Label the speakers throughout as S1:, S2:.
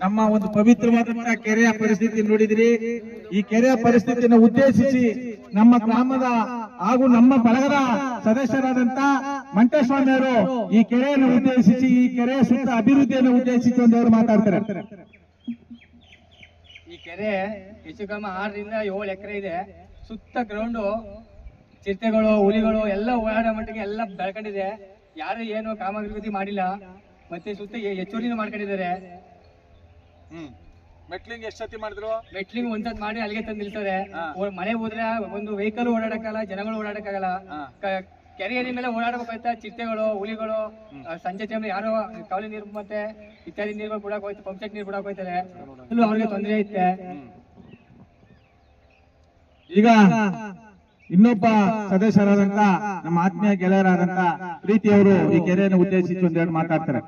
S1: ನಮ್ಮ ಒಂದು ಪವಿತ್ರವಾದಂತಹ ಕೆರೆಯ ಪರಿಸ್ಥಿತಿ ನೋಡಿದ್ರಿ. ಈ ಕೆರೆಯ ಪರಿಸ್ಥಿತಿಯನ್ನು ಉದ್ದೇಶಿಸಿ ನಮ್ಮ ಗ್ರಾಮದ ಹಾಗೂ ನಮ್ಮ ಬಳಗದ ಸದಸ್ಯರಾದಂತ ಮಂಟೇಸ್ವಾಮಿ ಅವರು ಈ ಕೆರೆಯನ್ನು ಉದ್ದೇಶಿಸಿ, ಈ ಕೆರೆಯ ಸುತ್ತ ಅಭಿವೃದ್ಧಿಯನ್ನು ಉದ್ದೇಶಿಸಿ ಒಂದವರು ಮಾತಾಡ್ತಾರೆ.
S2: ಈ ಕೆರೆ ಹೆಚ್ಚು ಕಮ್ಮಿ 6 ರಿಂದ 7 ಎಕರೆ ಇದೆ. ಸುತ್ತ ಗ್ರೌಂಡು ಚಿರತೆಗಳು, ಹುಲಿಗಳು ಎಲ್ಲ ಓಡಾಡೋ ಮಟ್ಟಿಗೆ ಎಲ್ಲ ಬೆಳ್ಕೊಂಡಿದೆ. ಯಾರು ಏನು ಕಾಮಗಾರಿ ಮಾಡಿಲ್ಲ. ಮತ್ತೆ ಸುತ್ತ ಹೆಚ್ಚುವರಿನೂ ಮಾಡ್ಕೊಂಡಿದ್ದಾರೆ.
S1: ಮೆಟ್ಲಿಂಗ್ ಎಷ್ಟು ಸತಿ ಮಾಡಿದ್ರು?
S2: ಮೆಟ್ಲಿಂಗ್ ಒಂದ್ಸತ್ ಮಾಡಿ ಅಲ್ಲಿಗೆ ತಂದು ನಿಲ್ತಾರೆ. ಮಳೆ ಹೋದ್ರೆ ಒಂದು ವೆಹಿಕಲ್ ಓಡಾಡಕ್ಕಾಗಲ್ಲ, ಜನಗಳು ಓಡಾಡಕ್ಕಾಗಲ್ಲ. ಕೆರೆಯ ಮೇಲೆ ಓಡಾಡಬೇಕಾಯ್ತಾ ಚಿರತೆಗಳು, ಹುಲಿಗಳು. ಸಂಜೆ ಟೈಮ್ ಯಾರೋ ಕಾವಲಿ ನೀರು ಮತ್ತೆ ಇತ್ಯಾದಿ ನೀರುಗಳು ಬಿಡಕ್ ಹೋಯ್ತು, ಪಂಪ್ ಸೆಟ್ ನೀರು ಬಿಡಕ್ ಹೋಯ್ತಾರೆ. ಅವ್ರಿಗೆ ತೊಂದರೆ ಐತೆ.
S1: ಈಗ ಇನ್ನೊಬ್ಬ ಸದಸ್ಯರಾದಂತ ನಮ್ಮ ಆತ್ಮೀಯ ಗೆಳೆಯರಾದಂತ ಪ್ರೀತಿಯವರು ಈ ಕೆರೆಯನ್ನು ಉದ್ದೇಶಿಸಿ ಒಂದೆರಡು ಮಾತಾಡ್ತಾರೆ.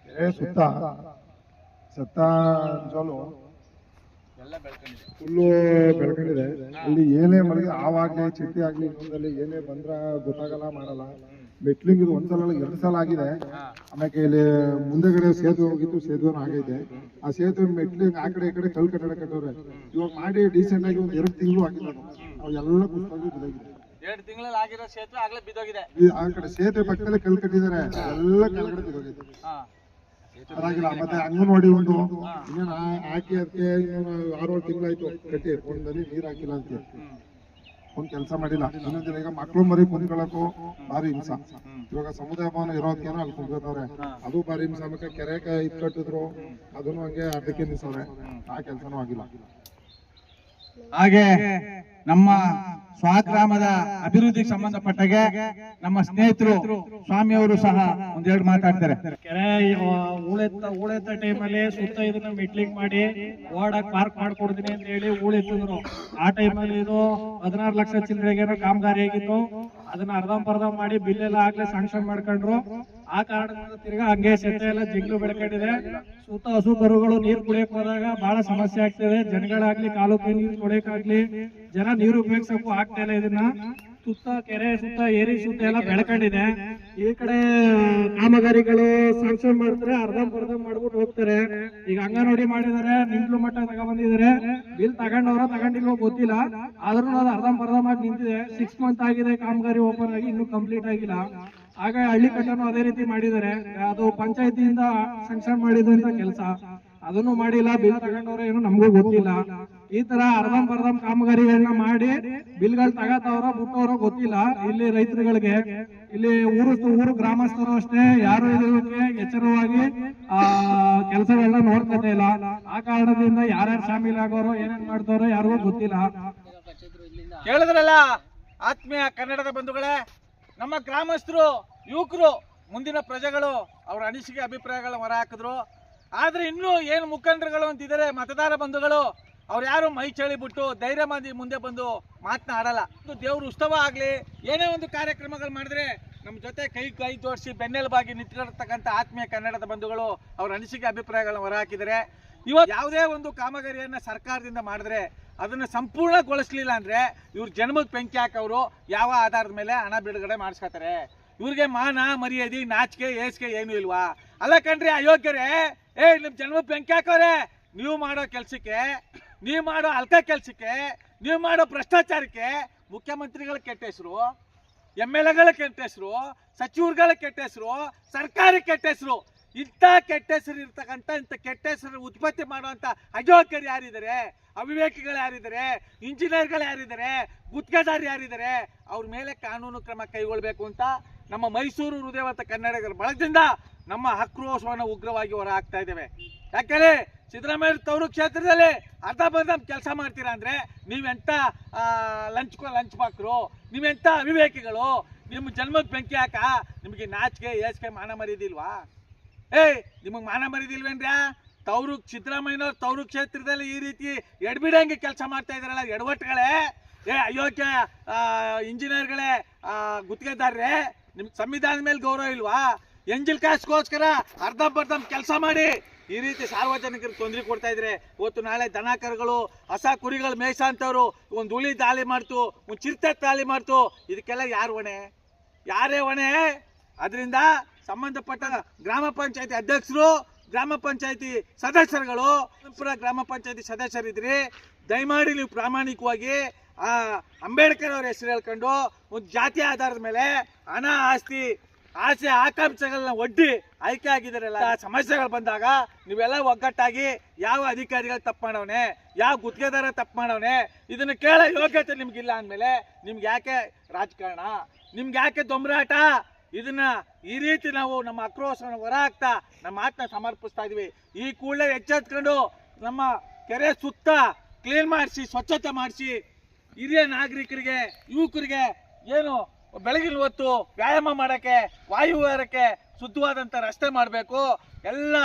S3: ಕೆರೆ ಸುತ್ತ ಜೋಲು ಫುಲ್ಲು ಬೆಳ್ಕೊಂಡಿದೆ. ಅಲ್ಲಿ ಏನೇ ಮಳೆಗೆ ಆವಾಗ್ಲಿ ಚಿಟ್ಟಿ ಆಗ್ಲಿ ಇನ್ನೊಂದಲ್ಲಿ ಏನೇ ಬಂದ್ರ ಗೊತ್ತಾಗಲ್ಲ, ಮಾಡಲ್ಲ. ಮೆಟ್ಲಿಂಗ್ ಇದು ಒಂದ್ಸಲ 2 ಸಲ ಆಗಿದೆ. ಆಮೇಲೆ ಇಲ್ಲಿ ಮುಂದೆಗಡೆ ಸೇತುವೆ ಹೋಗಿತ್ತು, ಸೇತುವೆ ಆಗೈತೆ. ಆ ಸೇತುವೆ ಮೆಟ್ಲಿಂಗ್ ಆ ಕಡೆ ಈ ಕಡೆ ಕಲ್ ಕಟ್ಟಡ ಕಟ್ಟವ್ರೆ. ಇವಾಗ ಮಾಡಿ ಡೀಸೆಂಟ್ ಆಗಿ ಒಂದು 2 ತಿಂಗಳು ಆಗಿಲ್ಲ. ಅವೆಲ್ಲ ಕುಸ್ತಾಗಿ ಬಿದ್ದೋಗಿದೆ.
S1: 2 ತಿಂಗಳಲ್ಲಿ ಆಗಿರೋ ಸೇತುವೆ ಆಗ್ಲೇ ಬಿದ್ದೋಗಿದೆ.
S3: ಆ ಕಡೆ ಸೇತುವೆ ಪಕ್ಕದಲ್ಲಿ ಕಲ್ ಕಟ್ಟಿದ್ದಾರೆ, ಎಲ್ಲ ಕೆಳಗಡೆ ಬಿದ್ದೋಗಿದೆ. ಅದಾಗಿಲ್ಲ. ಮತ್ತೆ ಅಂಗನವಾಡಿ ಒಂದು ಇನ್ನೇನು ಹಾಕಿ ಅದಕ್ಕೆ 6-7 ತಿಂಗಳಾಯ್ತು ಕಟ್ಟಿ. ಒಂದಲ್ಲಿ ನೀರ್ ಹಾಕಿಲ್ಲ ಅಂತ ಒಂದ್ ಕೆಲಸ ಮಾಡಿಲ್ಲ. ಇನ್ನೊಂದಿಲ್ಲ, ಈಗ ಮಕ್ಳು ಮರಿ ಕುಂತ್ಕೊಳ್ಳೋಕು ಭಾರಿ ಹಿಂಸ. ಇವಾಗ ಸಮುದಾಯ ಭವನ ಇರೋದಕ್ಕೇನೋ ಅಲ್ಲಿ ಕುಂತ್ಕೋತವ್ರೆ, ಅದು ಭಾರಿ ಹಿಂಸ. ಆಮೇಲೆ ಕೆರೆ ಇದ್ ಕಟ್ಟಿದ್ರು, ಅದನ್ನು ಹಂಗೆ ಅರ್ಧಕ್ಕೆ ನಿಲ್ಸವ್ರೆ. ಆ ಕೆಲಸನೂ ಆಗಿಲ್ಲ.
S1: ಹಾಗೆ ನಮ್ಮ ಸ್ವಗ್ರಾಮದ ಅಭಿವೃದ್ಧಿಗೆ ಸಂಬಂಧಪಟ್ಟಾಗೆ ನಮ್ಮ ಸ್ನೇಹಿತರು ಸ್ವಾಮಿಯವರು ಸಹ ಒಂದೆರಡು ಮಾತಾಡ್ತಾರೆ.
S4: ಕೆರೆ ಹೂಳೆತ್ತ ಟೈಮಲ್ಲಿ ಸುತ್ತ ಇದನ್ನ ಮಿಟ್ಲಿಂಗ್ ಮಾಡಿ ಓಡಾಕ್ ಪಾರ್ಕ್ ಮಾಡ್ಕೊಡ್ತೀನಿ ಅಂತ ಹೇಳಿ ಹೂಳೆತ್ತಿದ್ರು. ಆ ಟೈಮಲ್ಲಿ ಇದು 16 ಲಕ್ಷ ಚಿಲ್ಲರೆಗೇನೋ ಕಾಮಗಾರಿ ಆಗಿತ್ತು. ಅದನ್ನ ಅರ್ಧಂಬರ್ಧ ಮಾಡಿ ಬಿಲ್ ಎಲ್ಲ ಆಗ್ಲೇ ಸ್ಯಾಂಕ್ಷನ್ ಮಾಡ್ಕೊಂಡ್ರು. ಆ ಕಾರಣದಿಂದ ತಿರ್ಗಾ ಹಂಗೆ ಸೆತ್ತೆ ಎಲ್ಲ ಜಿಂಗ್ಲು ಬೆಳ್ಕೊಂಡಿದೆ. ಸುತ್ತ ಹಸು ಕರುಗಳು ನೀರು ಕುಡಿಯಕ್ ಹೋದಾಗ ಬಹಳ ಸಮಸ್ಯೆ ಆಗ್ತದೆ. ಜನಗಳಾಗ್ಲಿ ಕಾಲುಕೆ ನೀರು ಕುಡಿಯಕ್ಕಾಗ್ಲಿ ಜನ ನೀರು ಉಪಯೋಗಿಸಕ್ಕೂ ಆಗ್ತಾ ಇಲ್ಲ. ಇದನ್ನ ಸುತ್ತ ಕೆರೆ ಸುತ್ತ ಏರಿ ಸುತ್ತ ಎಲ್ಲ ಬೆಳ್ಕೊಂಡಿದೆ. ಈ ಕಡೆ ಕಾಮಗಾರಿಗಳು ಸ್ಯಾಂಕ್ಷನ್ ಮಾಡ್ತಾರೆ, ಅರ್ಧಂಬರ್ಧ ಮಾಡ್ಬಿಟ್ಟು ಹೋಗ್ತಾರೆ. ಈಗ ಅಂಗನವಾಡಿ ಮಾಡಿದಾರೆ, ನಿಂತ್ಲು ಮಟ್ಟ ತಗೊಂಡ್ಬಂದಿದ್ದಾರೆ. ಬಿಲ್ ತಗೊಂಡಿಲ್ವೋ ಗೊತ್ತಿಲ್ಲ, ಆದ್ರೂ ಅದು ಅರ್ಧಂಬರ್ಧ ಮಾಡಿ ನಿಂತಿದೆ. 6 ಮಂತ್ ಆಗಿದೆ ಕಾಮಗಾರಿ ಓಪನ್ ಆಗಿ, ಇನ್ನೂ ಕಂಪ್ಲೀಟ್ ಆಗಿಲ್ಲ. ಆಗ ಹಳ್ಳಿ ಕಟ್ಟನು ಅದೇ ರೀತಿ ಮಾಡಿದ್ದಾರೆ. ಅದು ಪಂಚಾಯತಿಯಿಂದ ಸ್ಯಾಂಕ್ಷನ್ ಮಾಡಿದಂತ ಕೆಲಸ, ಅದನ್ನು ಮಾಡಿಲ್ಲ. ಬಿಲ್ ತಗೊಂಡವ್ರೆ ಏನೋ ನಮಗೂ ಗೊತ್ತಿಲ್ಲ. ಈ ತರ ಅರ್ಧಂಬರ್ಧ ಕಾಮಗಾರಿಗಳನ್ನ ಮಾಡಿ ಬಿಲ್ಗಳು ತಗತವ್ರ ಬಿಟ್ಟವ್ರ ಗೊತ್ತಿಲ್ಲ. ಇಲ್ಲಿ ರೈತರುಗಳಿಗೆ, ಇಲ್ಲಿ ಊರು ಗ್ರಾಮಸ್ಥರು ಅಷ್ಟೇ ಯಾರು ಇದಕ್ಕೆ ಎಚ್ಚರವಾಗಿ ಕೆಲಸಗಳನ್ನ ನೋಡ್ತಾ ಇಲ್ಲ. ಆ ಕಾರಣದಿಂದ ಯಾರ್ಯಾರು ಶಾಮೀಲ್ ಆಗೋರು ಏನೇನ್ ಮಾಡ್ತಾರೋ ಯಾರಿಗೂ ಗೊತ್ತಿಲ್ಲ.
S1: ಕೇಳಿದ್ರಲ್ಲ ಆತ್ಮೀಯ ಕನ್ನಡದ ಬಂಧುಗಳೇ, ನಮ್ಮ ಗ್ರಾಮಸ್ಥರು, ಯುವಕರು, ಮುಂದಿನ ಪ್ರಜೆಗಳು ಅವರ ಅನಿಸಿಕೆ ಅಭಿಪ್ರಾಯಗಳನ್ನ ಹೊರ ಹಾಕಿದ್ರು. ಆದ್ರೆ ಇನ್ನೂ ಏನು ಮುಖಂಡರುಗಳು ಅಂತಿದ್ದಾರೆ, ಮತದಾರ ಬಂಧುಗಳು, ಅವ್ರು ಯಾರು ಮೈ ಚಳಿ ಬಿಟ್ಟು ಧೈರ್ಯ ಮಾಡಿ ಮುಂದೆ ಬಂದು ಮಾತನಾಡಲ್ಲ. ದೇವ್ರ ಉತ್ಸವ ಆಗ್ಲಿ, ಏನೇ ಒಂದು ಕಾರ್ಯಕ್ರಮಗಳು ಮಾಡಿದ್ರೆ ನಮ್ಮ ಜೊತೆ ಕೈ ತೋರಿಸಿ ಬೆನ್ನೆಲುಬಾಗಿ ನಿಂತ್ಕೊಂಡಿರ್ತಕ್ಕಂಥ ಆತ್ಮೀಯ ಕನ್ನಡದ ಬಂಧುಗಳು ಅವ್ರ ಅನಿಸಿಕೆ ಅಭಿಪ್ರಾಯಗಳನ್ನ ಹೊರ ಹಾಕಿದ್ದಾರೆ. ಇವತ್ತು ಯಾವುದೇ ಒಂದು ಕಾಮಗಾರಿಯನ್ನ ಸರ್ಕಾರದಿಂದ ಮಾಡಿದ್ರೆ ಅದನ್ನ ಸಂಪೂರ್ಣಗೊಳಿಸ್ಲಿಲ್ಲ ಅಂದ್ರೆ ಇವ್ರ ಜನ್ಮಕ್ಕೆ ಬೆಂಕಿ ಹಾಕವ್ರು ಯಾವ ಆಧಾರದ ಮೇಲೆ ಹಣ ಬಿಡುಗಡೆ ಮಾಡಿಸ್ಕೊತಾರೆ? ಇವ್ರಿಗೆ ಮಾನ ಮರ್ಯಾದೆ ನಾಚಿಕೆ ಏಸಿಗೆ ಏನು ಇಲ್ವಾ? ಅಲ್ಲ ಕಣ್ರಿ ಅಯೋಗ್ಯರೇ, ನಿಮ್ ಜನ್ಮಕ್ಕೆ ಬೆಂಕಿ ಹಾಕವ್ರೆ. ನೀವು ಮಾಡೋ ಕೆಲ್ಸಕ್ಕೆ, ನೀವು ಮಾಡೋ ಅಲ್ಕ ಕೆಲ್ಸಕ್ಕೆ, ನೀವು ಮಾಡೋ ಭ್ರಷ್ಟಾಚಾರಕ್ಕೆ ಮುಖ್ಯಮಂತ್ರಿಗಳ ಕೆಟ್ಟ ಹೆಸರು, MLAಗಳ ಕೆಟ್ಟ ಹೆಸರು, ಸಚಿವರುಗಳ ಕೆಟ್ಟ ಹೆಸರು, ಸರ್ಕಾರಿ ಕೆಟ್ಟ ಹೆಸರು. ಇಂಥ ಕೆಟ್ಟ ಹೆಸರು ಇರ್ತಕ್ಕಂಥ ಇಂಥ ಕೆಟ್ಟ ಹೆಸರು ಉತ್ಪತ್ತಿ ಮಾಡುವಂಥ ಅಯೋಗ್ಯರು ಯಾರಿದ್ದಾರೆ? ಅವಿವೇಕಿಗಳು ಯಾರಿದ್ದಾರೆ? ಇಂಜಿನಿಯರ್ಗಳು ಯಾರಿದ್ದಾರೆ? ಗುತ್ತಿಗೆದಾರರು ಯಾರಿದ್ದಾರೆ? ಅವ್ರ ಮೇಲೆ ಕಾನೂನು ಕ್ರಮ ಕೈಗೊಳ್ಳಬೇಕು ಅಂತ ನಮ್ಮ ಮೈಸೂರು ಹೃದಯವಂತ ಕನ್ನಡಿಗರ ಬಳಗದಿಂದ ನಮ್ಮ ಆಕ್ರೋಶವನ್ನು ಉಗ್ರವಾಗಿ ಹೊರ ಹಾಕ್ತಾ ಇದ್ದೇವೆ. ಯಾಕಂದ್ರೆ ಸಿದ್ದರಾಮಯ್ಯ ತವರು ಕ್ಷೇತ್ರದಲ್ಲಿ ಅರ್ಧಂಬರ್ಧ ಕೆಲಸ ಮಾಡ್ತೀರಾ ಅಂದ್ರೆ ನೀವೆಂತ ಲಂಚ್ ಬಾಕ್ರು, ನೀವೆಂತ ಅವಿವೇಕಿಗಳು, ನಿಮ್ಮ ಜನ್ಮಕ್ಕೆ ಬೆಂಕಿ ಹಾಕ. ನಿಮಗೆ ನಾಚಿಕೆ ಏಸಿಗೆ ಮಾನ ಮರ್ಯಾದಿಲ್ವಾ? ನಿಮಗೆ ಮಾನ ಮರ್ಯಾದಿಲ್ವೇನ್ರಾ? ಸಿದ್ದರಾಮಯ್ಯನವ್ರು ತವರು ಕ್ಷೇತ್ರದಲ್ಲಿ ಈ ರೀತಿ ಎಡ್ಬಿಡಂಗೆ ಕೆಲಸ ಮಾಡ್ತಾ ಇದಾರಲ್ಲ ಎಡವಟ್ಟುಗಳೇ, ಅಯೋಗ್ಯ ಇಂಜಿನಿಯರ್ಗಳೇ, ಗುತ್ತಿಗೆದಾರರೇ, ನಿಮ್ಗೆ ಸಂವಿಧಾನದ ಮೇಲೆ ಗೌರವ ಇಲ್ವಾ? ಎಂಜಿಲ್ ಕಾಸ್ಗೋಸ್ಕರ ಅರ್ಧಂಬರ್ಧ ಕೆಲಸ ಮಾಡಿ ಈ ರೀತಿ ಸಾರ್ವಜನಿಕರಿಗೆ ತೊಂದರೆ ಕೊಡ್ತಾ ಇದ್ರೆ ಇವತ್ತು ನಾಳೆ ದನ ಕರುಗಳು, ಹಸ ಕುರಿಗಳು ಮೇಯ್ಸ ಅಂತವ್ರು ಒಂದು ಹುಲಿ ದಾಳಿ ಮಾಡ್ತು, ಒಂದು ಚಿರತೆ ದಾಳಿ ಮಾಡ್ತು, ಇದಕ್ಕೆಲ್ಲ ಯಾರು ಹೊಣೆ? ಯಾರೇ ಹೊಣೆ? ಅದರಿಂದ ಸಂಬಂಧಪಟ್ಟ ಗ್ರಾಮ ಪಂಚಾಯತಿ ಅಧ್ಯಕ್ಷರು, ಗ್ರಾಮ ಪಂಚಾಯತಿ ಸದಸ್ಯರುಗಳು, ಗ್ರಾಮ ಪಂಚಾಯತಿ ಸದಸ್ಯರಿದ್ರಿ, ದಯಮಾಡಿ ನೀವು ಪ್ರಾಮಾಣಿಕವಾಗಿ ಆ ಅಂಬೇಡ್ಕರ್ ಅವ್ರ ಹೆಸರು ಹೇಳ್ಕೊಂಡು ಒಂದು ಜಾತಿ ಆಧಾರದ ಮೇಲೆ ಹಣ, ಆಸ್ತಿ, ಆಸೆ, ಆಕಾಂಕ್ಷೆಗಳನ್ನ ಒಡ್ಡಿ ಆಯ್ಕೆ ಆಗಿದಾರಲ್ಲ, ಆ ಸಮಸ್ಯೆಗಳು ಬಂದಾಗ ನೀವೆಲ್ಲ ಒಗ್ಗಟ್ಟಾಗಿ ಯಾವ ಅಧಿಕಾರಿಗಳು ತಪ್ಪು ಮಾಡವನೆ, ಯಾವ ಗುತ್ತಿಗೆದಾರ ತಪ್ಪು ಮಾಡವನೆ, ಇದನ್ನ ಕೇಳೋ ಯೋಗ್ಯತೆ ನಿಮ್ಗಿಲ್ಲ ಅಂದಮೇಲೆ ನಿಮ್ಗೆ ಯಾಕೆ ರಾಜಕಾರಣ, ನಿಮ್ಗೆ ಯಾಕೆ ದೊಂಬರಾಟ? ಇದನ್ನ ಈ ರೀತಿ ನಾವು ನಮ್ಮ ಆಕ್ರೋಶವನ್ನು ಹೊರ ಹಾಕ್ತಾ ನಮ್ಮ ಮಾತನ್ನ ಸಮರ್ಪಿಸ್ತಾ ಇದೀವಿ. ಈ ಕೂಡಲೇ ಎಚ್ಚೆತ್ಕೊಂಡು ನಮ್ಮ ಕೆರೆ ಸುತ್ತ ಕ್ಲೀನ್ ಮಾಡಿಸಿ, ಸ್ವಚ್ಛತೆ ಮಾಡಿಸಿ, ಹಿರಿಯ ನಾಗರಿಕರಿಗೆ, ಯುವಕರಿಗೆ ಏನು ಬೆಳಗಿನ ಹೊತ್ತು ವ್ಯಾಯಾಮ ಮಾಡೋಕ್ಕೆ, ವಾಯುವಿಹಾರಕ್ಕೆ ಶುದ್ಧವಾದಂಥ ರಸ್ತೆ ಮಾಡಬೇಕು, ಎಲ್ಲ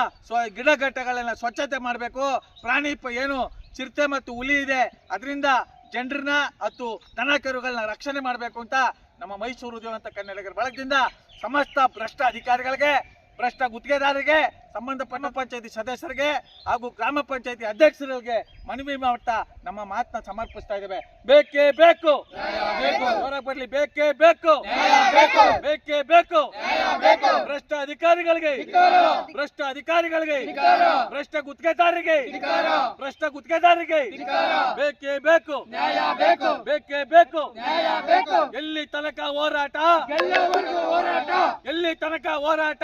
S1: ಗಿಡಗಟ್ಟೆಗಳನ್ನ ಸ್ವಚ್ಛತೆ ಮಾಡಬೇಕು. ಪ್ರಾಣಿ ಏನು ಚಿರತೆ ಮತ್ತು ಹುಲಿ ಇದೆ, ಅದರಿಂದ ಜನರನ್ನ ಮತ್ತು ದನ ಕರುಗಳನ್ನ ರಕ್ಷಣೆ ಮಾಡಬೇಕು ಅಂತ ನಮ್ಮ ಮೈಸೂರು ಉದ್ಯೋಗ ಕನ್ನಡಿಗರ ಬಳಗದಿಂದ ಸಮಸ್ತ ಭ್ರಷ್ಟ ಅಧಿಕಾರಿಗಳಿಗೆ, ಭ್ರಷ್ಟ ಗುತ್ತಿಗೆದಾರರಿಗೆ, ಸಂಬಂಧಪಟ್ಟ ಪಂಚಾಯತಿ ಸದಸ್ಯರಿಗೆ ಹಾಗೂ ಗ್ರಾಮ ಪಂಚಾಯತಿ ಅಧ್ಯಕ್ಷರಿಗೆ ಮನವಿ ಮಾಡ್ತಾ ನಮ್ಮ ಮಾತನ್ನ ಸಮರ್ಪಿಸ್ತಾ ಇದ್ದೇವೆ. ಬೇಕೇ ಬೇಕು, ಹೊರಗೆ ಬರ್ಲಿ, ಬೇಕೇ ಬೇಕು, ಬೇಕೇ ಬೇಕು. ಭ್ರಷ್ಟ ಅಧಿಕಾರಿಗಳಿಗೆ, ಭ್ರಷ್ಟ ಅಧಿಕಾರಿಗಳಿಗೆ, ಭ್ರಷ್ಟ ಗುತ್ತಿಗೆದಾರರಿಗೆ, ಭ್ರಷ್ಟ ಗುತ್ತಿಗೆದಾರರಿಗೆ ಬೇಕೇ ಬೇಕು, ಬೇಕೇ ಬೇಕು. ಎಲ್ಲಿ ತನಕ ಹೋರಾಟ, ಎಲ್ಲಿ ತನಕ ಹೋರಾಟ,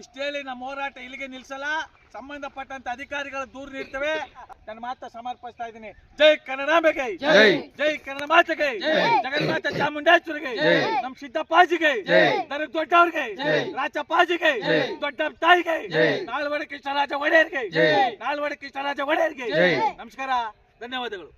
S1: ಇಷ್ಟೇಳಿ ನಮ್ಮ ಹೋರಾಟ ಇಲ್ಲಿಗೆ ನಿಲ್ಸಲ್ಲ. ಸಂಬಂಧಪಟ್ಟಂತ ಅಧಿಕಾರಿಗಳ ದೂರ ನೀಡ್ತೇವೆ. ನನ್ನ ಮಾತ ಸಮರ್ಪಿಸ್ತಾ ಇದ್ದೀನಿ. ಜೈ ಕನ್ನಡಾಂಬೆಗೆ, ಜೈ ಕನ್ನಡ ಮಾತೆಗೆ, ಜಗನ್ಮಾತೆ ಚಾಮುಂಡೇಶ್ವರಿಗೆ, ನಮ್ ಸಿದ್ದಪ್ಪಾಜಿಗೆ, ದೊಡ್ಡವ್ರಿಗೆ, ರಾಜಪ್ಪಾಜಿಗೆ, ದೊಡ್ಡ ತಾಯಿಗೆ, ನಾಲ್ವಡಿ ಕೃಷ್ಣರಾಜ ಒಡೆಯರ್ಗೆ, ನಾಲ್ವಡಿ ಕೃಷ್ಣರಾಜ ಒಡೆಯರ್ಗೆ ನಮಸ್ಕಾರ, ಧನ್ಯವಾದಗಳು.